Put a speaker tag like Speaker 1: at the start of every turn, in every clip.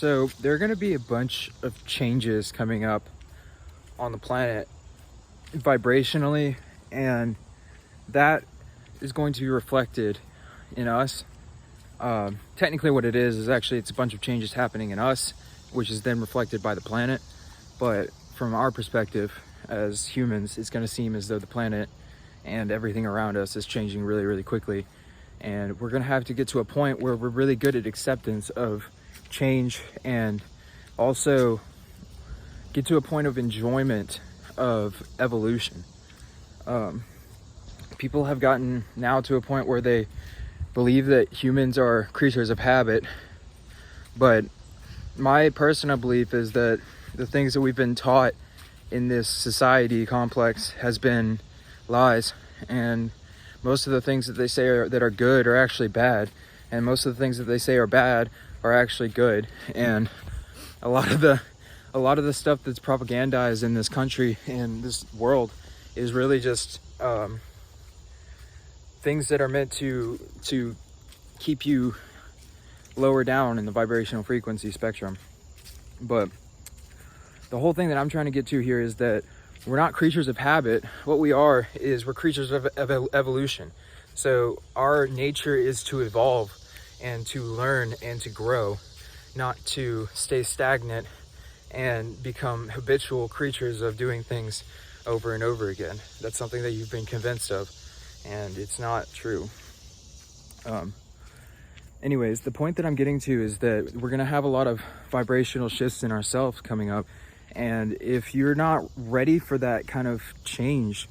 Speaker 1: So there are going to be a bunch of changes coming up on the planet vibrationally, and that is going to be reflected in us. Technically what it is actually it's a bunch of changes happening in us, which is then reflected by the planet. But from our perspective as humans, it's going to seem as though the planet and everything around us is changing really, really quickly. And we're going to have to get to a point where we're really good at acceptance of change, and also get to a point of enjoyment of evolution. People have gotten now to a point where they believe that humans are creatures of habit, but my personal belief is that the things that we've been taught in this society complex has been lies, and most of the things that they say that are good are actually bad, and most of the things that they say are bad are actually good. And a lot of the stuff that's propagandized in this country and this world is really just things that are meant to keep you lower down in the vibrational frequency spectrum. But the whole thing that I'm trying to get to here is that we're not creatures of habit. What we are is we're creatures of evolution. So our nature is to evolve and to learn and to grow, not to stay stagnant and become habitual creatures of doing things over and over again. That's something that you've been convinced of, and it's not true. Anyways, the point that I'm getting to is that we're gonna have a lot of vibrational shifts in ourselves coming up. And if you're not ready for that kind of change,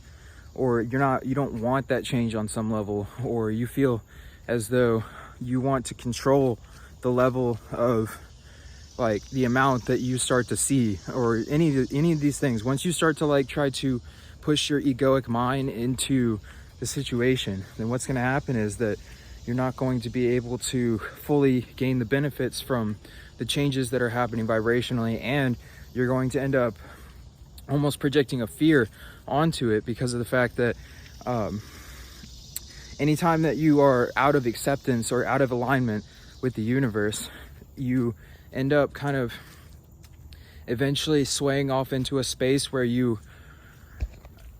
Speaker 1: or you don't want that change on some level, or you feel as though you want to control the level of like the amount that you start to see, or any of these things, once you start to like try to push your egoic mind into the situation, then what's going to happen is that you're not going to be able to fully gain the benefits from the changes that are happening vibrationally, and you're going to end up almost projecting a fear onto it because of the fact that anytime that you are out of acceptance or out of alignment with the universe, you end up kind of eventually swaying off into a space where you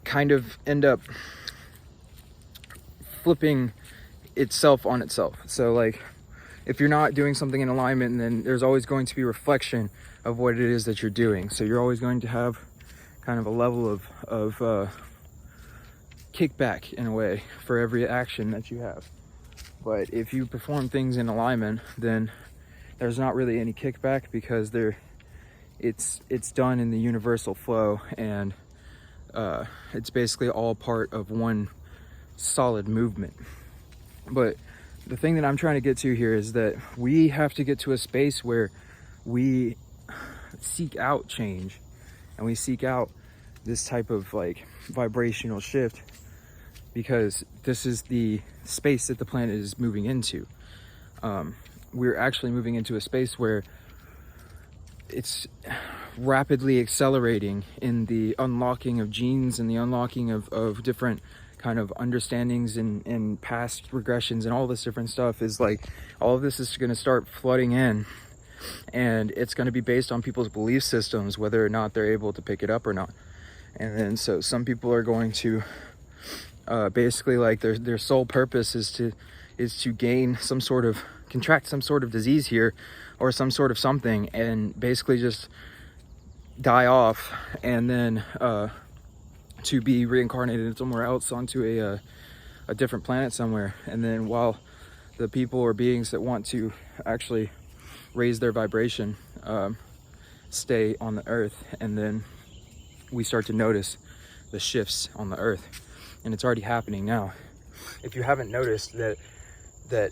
Speaker 1: kind of end up flipping itself on itself. So like if you're not doing something in alignment, then there's always going to be reflection of what it is that you're doing. So you're always going to have kind of a level of kickback in a way for every action that you have. But if you perform things in alignment, then there's not really any kickback, because it's done in the universal flow, and it's basically all part of one solid movement. But the thing that I'm trying to get to here is that we have to get to a space where we seek out change, and we seek out this type of like vibrational shift, because this is the space that the planet is moving into. We're actually moving into a space where it's rapidly accelerating in the unlocking of genes and the unlocking of different kind of understandings and past regressions, and all this different stuff is like, all of this is going to start flooding in, and it's going to be based on people's belief systems, whether or not they're able to pick it up or not. And then so some people are going to basically like their sole purpose is to gain some sort of, contract some sort of disease here, or some sort of something, and basically just die off, and then to be reincarnated somewhere else onto a different planet somewhere. And then while the people or beings that want to actually raise their vibration stay on the earth, and then we start to notice the shifts on the earth. And it's already happening now. If you haven't noticed that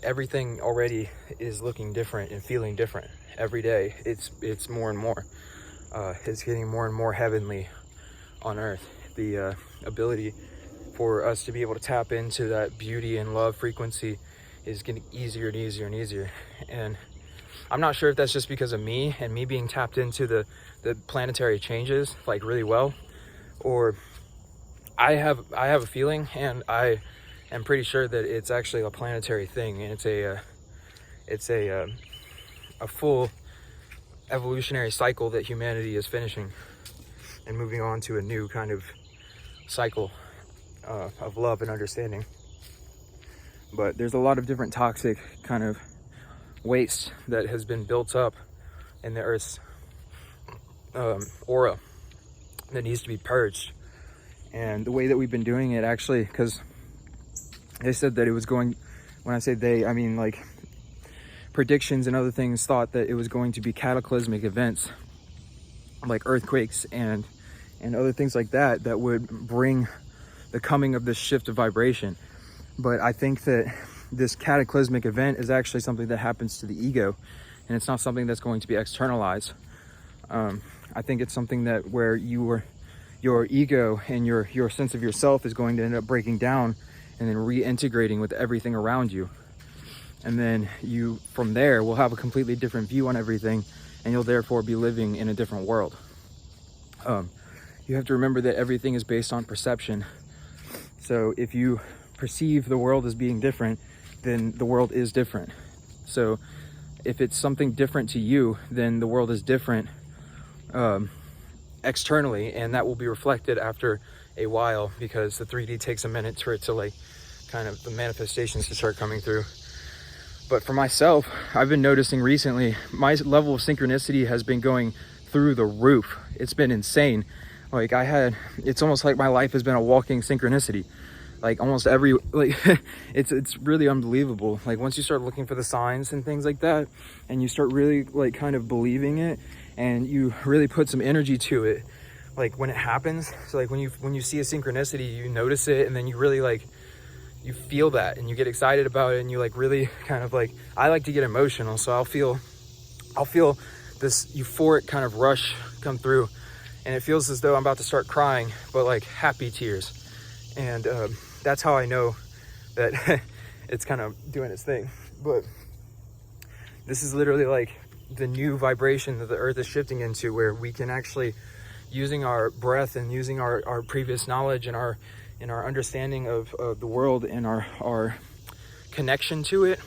Speaker 1: everything already is looking different and feeling different every day, it's more and more. It's getting more and more heavenly on earth. The ability for us to be able to tap into that beauty and love frequency is getting easier and easier and easier. And I'm not sure if that's just because of me and me being tapped into the planetary changes like really well, or I have a feeling, and I am pretty sure that it's actually a planetary thing, and it's a full evolutionary cycle that humanity is finishing and moving on to a new kind of cycle of love and understanding. But there's a lot of different toxic kind of waste that has been built up in the Earth's aura that needs to be purged. And the way that we've been doing it, actually, because they said that it was going, when I say they, I mean like predictions and other things thought that it was going to be cataclysmic events like earthquakes and other things like that that would bring the coming of this shift of vibration. But I think that this cataclysmic event is actually something that happens to the ego, and it's not something that's going to be externalized. I think it's something that where your ego and your sense of yourself is going to end up breaking down and then reintegrating with everything around you. And then you, from there, will have a completely different view on everything, and you'll therefore be living in a different world. You have to remember that everything is based on perception. So if you perceive the world as being different, then the world is different. So if it's something different to you, then the world is different externally, and that will be reflected after a while, because the 3D takes a minute for it to like kind of the manifestations to start coming through. But for myself, I've been noticing recently my level of synchronicity has been going through the roof. It's been insane. Like it's almost like my life has been a walking synchronicity. Like almost every, like it's really unbelievable. Like once you start looking for the signs and things like that, and you start really like kind of believing it, and you really put some energy to it, like when it happens. So like when you see a synchronicity, you notice it, and then you really like, you feel that, and you get excited about it, and you like really kind of like, I like to get emotional, so I'll feel this euphoric kind of rush come through, and it feels as though I'm about to start crying, but like happy tears. And that's how I know that it's kind of doing its thing. But this is literally like the new vibration that the earth is shifting into, where we can actually, using our breath and using our previous knowledge and our understanding of the world and our connection to it,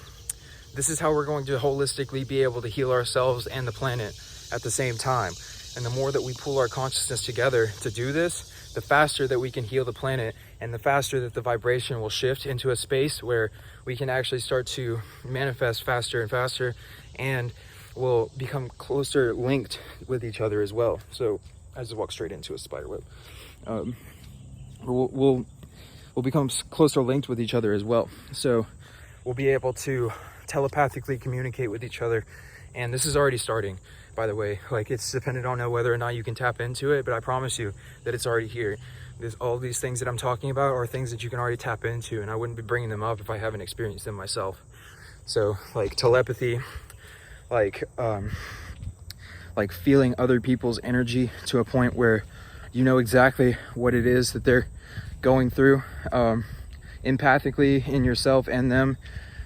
Speaker 1: this is how we're going to holistically be able to heal ourselves and the planet at the same time. And the more that we pull our consciousness together to do this, the faster that we can heal the planet, and the faster that the vibration will shift into a space where we can actually start to manifest faster and faster, and will become closer linked with each other as well. So I just walked straight into a spider web. We'll become closer linked with each other as well. So we'll be able to telepathically communicate with each other. And this is already starting, by the way. Like, it's dependent on whether or not you can tap into it, but I promise you that it's already here. There's all these things that I'm talking about are things that you can already tap into, and I wouldn't be bringing them up if I haven't experienced them myself. So like telepathy, like feeling other people's energy to a point where you know exactly what it is that they're going through, empathically in yourself and them,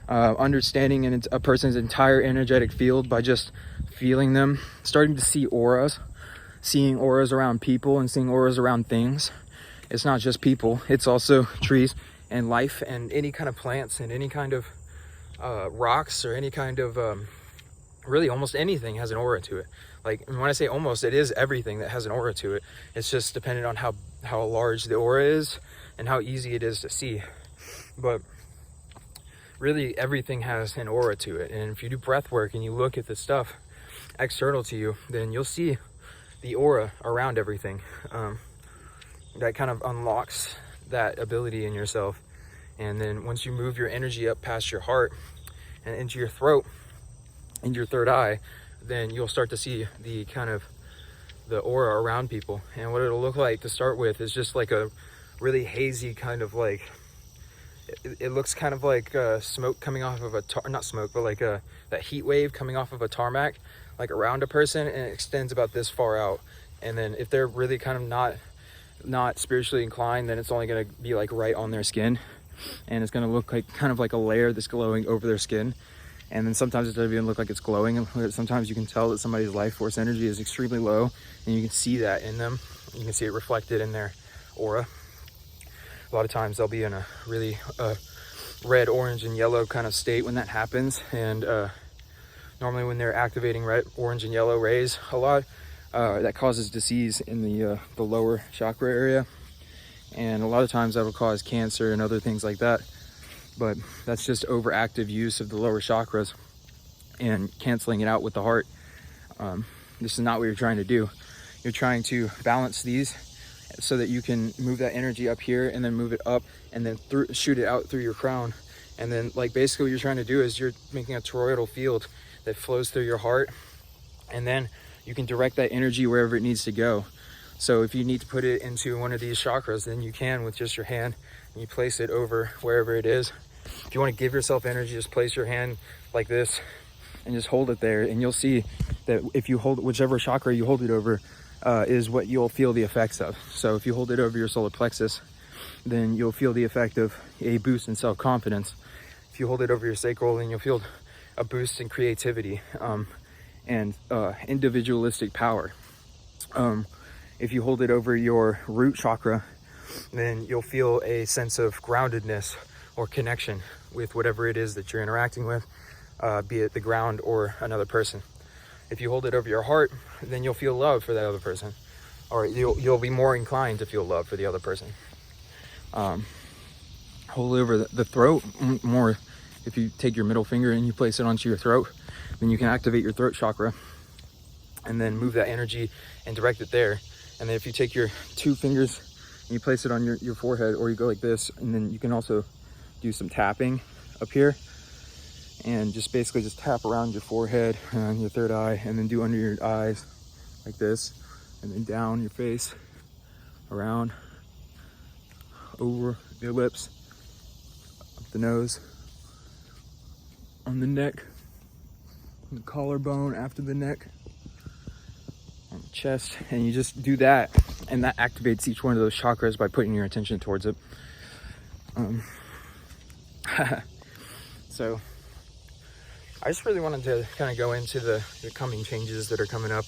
Speaker 1: understanding a person's entire energetic field by just feeling them, starting to see auras, seeing auras around people and seeing auras around things. It's not just people, it's also trees and life and any kind of plants and any kind of rocks or any kind of really almost anything has an aura to it. Like, when I say almost, it is everything that has an aura to it. It's just dependent on how large the aura is and how easy it is to see. But really everything has an aura to it. And if you do breath work and you look at the stuff external to you, then you'll see the aura around everything. That kind of unlocks that ability in yourself. And then once you move your energy up past your heart and into your throat, into your third eye, then you'll start to see the kind of the aura around people. And what it'll look like to start with is just like a really hazy kind of like, it looks kind of like smoke coming off of not smoke, but like that heat wave coming off of a tarmac, like around a person, and it extends about this far out. And then if they're really kind of not spiritually inclined, then it's only going to be like right on their skin, and it's going to look like kind of like a layer that's glowing over their skin. And then sometimes it doesn't even look like it's glowing. Sometimes you can tell that somebody's life force energy is extremely low, and you can see that in them. You can see it reflected in their aura. A lot of times they'll be in a really red, orange, and yellow kind of state when that happens. And normally when they're activating red, orange, and yellow rays a lot, that causes disease in the lower chakra area, and a lot of times that will cause cancer and other things like that. But that's just overactive use of the lower chakras and canceling it out with the heart. This is not what you're trying to do. You're trying to balance these so that you can move that energy up here and then move it up and then shoot it out through your crown. And then, like, basically what you're trying to do is you're making a toroidal field that flows through your heart, and then you can direct that energy wherever it needs to go. So if you need to put it into one of these chakras, then you can with just your hand, and you place it over wherever it is. If you want to give yourself energy, just place your hand like this and just hold it there, and you'll see that if you hold whichever chakra you hold it over is what you'll feel the effects of. So if you hold it over your solar plexus, then you'll feel the effect of a boost in self-confidence. If you hold it over your sacral, then you'll feel a boost in creativity and individualistic power. If you hold it over your root chakra, then you'll feel a sense of groundedness or connection with whatever it is that you're interacting with, be it the ground or another person. If you hold it over your heart, then you'll feel love for that other person, or you'll be more inclined to feel love for the other person. Hold it over the throat more. If you take your middle finger and you place it onto your throat, then you can activate your throat chakra and then move that energy and direct it there. And then if you take your two fingers and you place it on your forehead, or you go like this, and then you can also do some tapping up here and just basically just tap around your forehead and your third eye, and then do under your eyes like this, and then down your face, around, over your lips, up the nose, on the neck, on the collarbone, after the neck, on the chest. And you just do that, and that activates each one of those chakras by putting your attention towards it. So I just really wanted to kind of go into the coming changes that are coming up,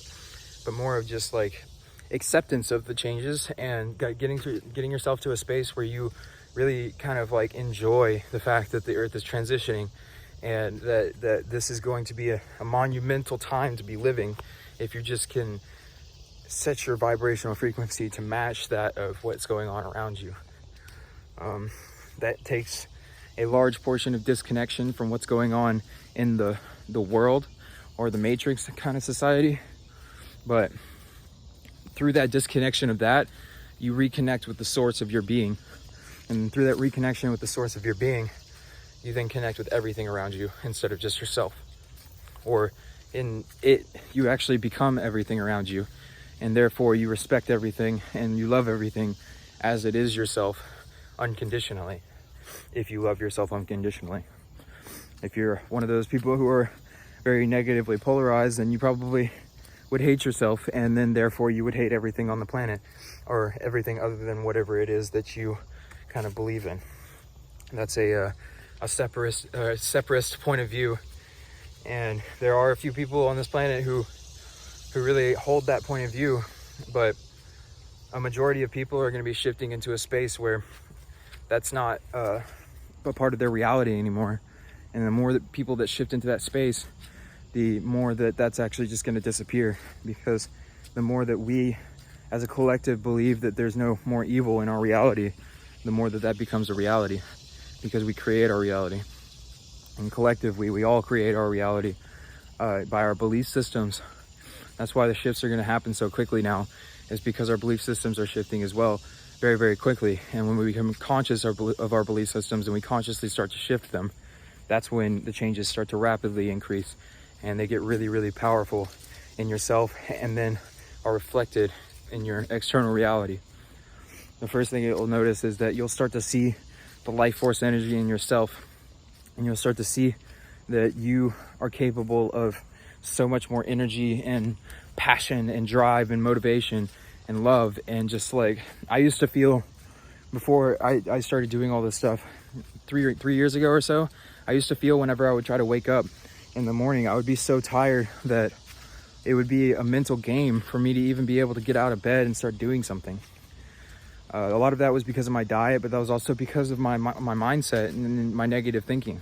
Speaker 1: but more of just like acceptance of the changes and getting yourself to a space where you really kind of like enjoy the fact that the earth is transitioning, and that this is going to be a monumental time to be living if you just can set your vibrational frequency to match that of what's going on around you. That takes a large portion of disconnection from what's going on in the world or the matrix kind of society, but through that disconnection of that, you reconnect with the source of your being, and through that reconnection with the source of your being, you then connect with everything around you instead of just yourself. Or in it, you actually become everything around you, and therefore you respect everything and you love everything as it is yourself unconditionally. If you love yourself unconditionally. If you're one of those people who are very negatively polarized, then you probably would hate yourself, and then therefore you would hate everything on the planet, or everything other than whatever it is that you kind of believe in. That's a separatist point of view, and there are a few people on this planet who really hold that point of view, but a majority of people are going to be shifting into a space where that's not a part of their reality anymore. And the more that people that shift into that space, the more that's actually just going to disappear, because the more that we as a collective believe that there's no more evil in our reality, the more that becomes a reality, because we create our reality. And collectively, we all create our reality by our belief systems. That's why the shifts are going to happen so quickly now, is because our belief systems are shifting as well very, very quickly. And when we become conscious of our belief systems and we consciously start to shift them, that's when the changes start to rapidly increase, and they get really, really powerful in yourself, and then are reflected in your external reality. The first thing you'll notice is that you'll start to see the life force energy in yourself, and you'll start to see that you are capable of so much more energy and passion and drive and motivation and love. And just like I used to feel before I started doing all this stuff 3 years ago or so, I used to feel whenever I would try to wake up in the morning, I would be so tired that it would be a mental game for me to even be able to get out of bed and start doing something. A lot of that was because of my diet, but that was also because of my mindset and my negative thinking.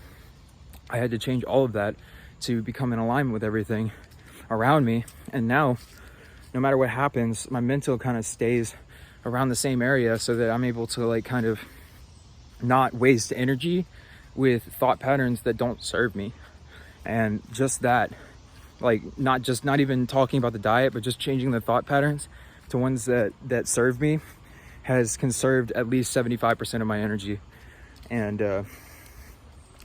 Speaker 1: I had to change all of that to become in alignment with everything around me. And now, no matter what happens, my mental kind of stays around the same area, so that I'm able to like kind of not waste energy with thought patterns that don't serve me. And just that, like, not even talking about the diet, but just changing the thought patterns to ones that serve me has conserved at least 75% of my energy. And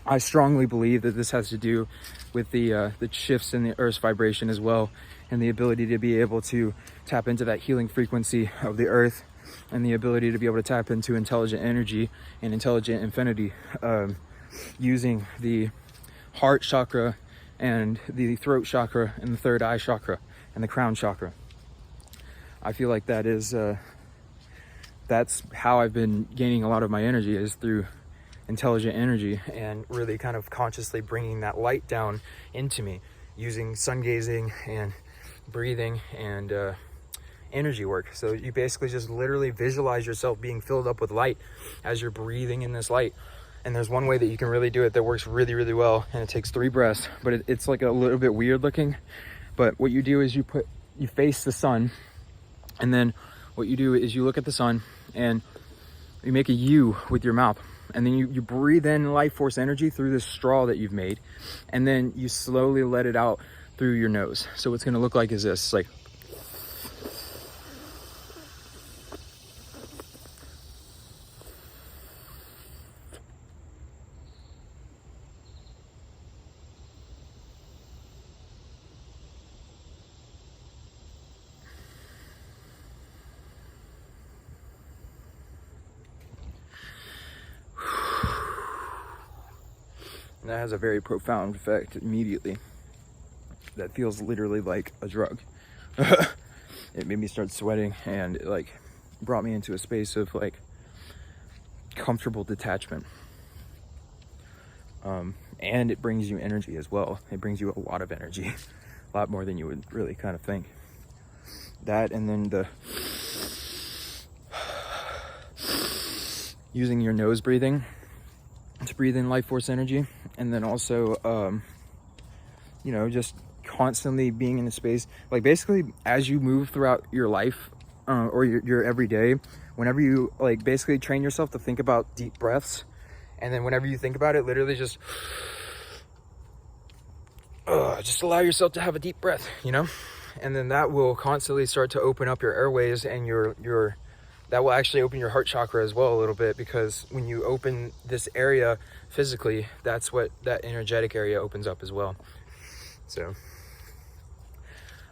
Speaker 1: I strongly believe that this has to do with the shifts in the Earth's vibration as well, and the ability to be able to tap into that healing frequency of the Earth, and the ability to be able to tap into intelligent energy and intelligent infinity, using the heart chakra and the throat chakra and the third eye chakra and the crown chakra. I feel like that is that's how I've been gaining a lot of my energy, is through intelligent energy, and really kind of consciously bringing that light down into me, using sun gazing and breathing and energy work. So you basically just literally visualize yourself being filled up with light as you're breathing in this light. And there's one way that you can really do it that works really, really well, and it takes 3 breaths, but it's like a little bit weird looking. But what you do is you face the sun, and then what you do is you look at the sun and you make a U with your mouth, and then you breathe in life force energy through this straw that you've made, and then you slowly let it out through your nose. So what's going to look like is this, like, and that has a very profound effect immediately. That feels literally like a drug. It made me start sweating, and it like brought me into a space of like comfortable detachment. And it brings you energy as well. It brings you a lot of energy, a lot more than you would really kind of think. That, and then the using your nose breathing to breathe in life force energy, and then also you know, just constantly being in a space, like basically as you move throughout your life, or your everyday, whenever you like basically train yourself to think about deep breaths, and then whenever you think about it, literally just allow yourself to have a deep breath, you know, and then that will constantly start to open up your airways, and your that will actually open your heart chakra as well a little bit, because when you open this area physically, that's what that energetic area opens up as well. So,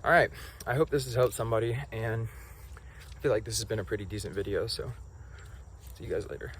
Speaker 1: all right, I hope this has helped somebody, and I feel like this has been a pretty decent video, so see you guys later.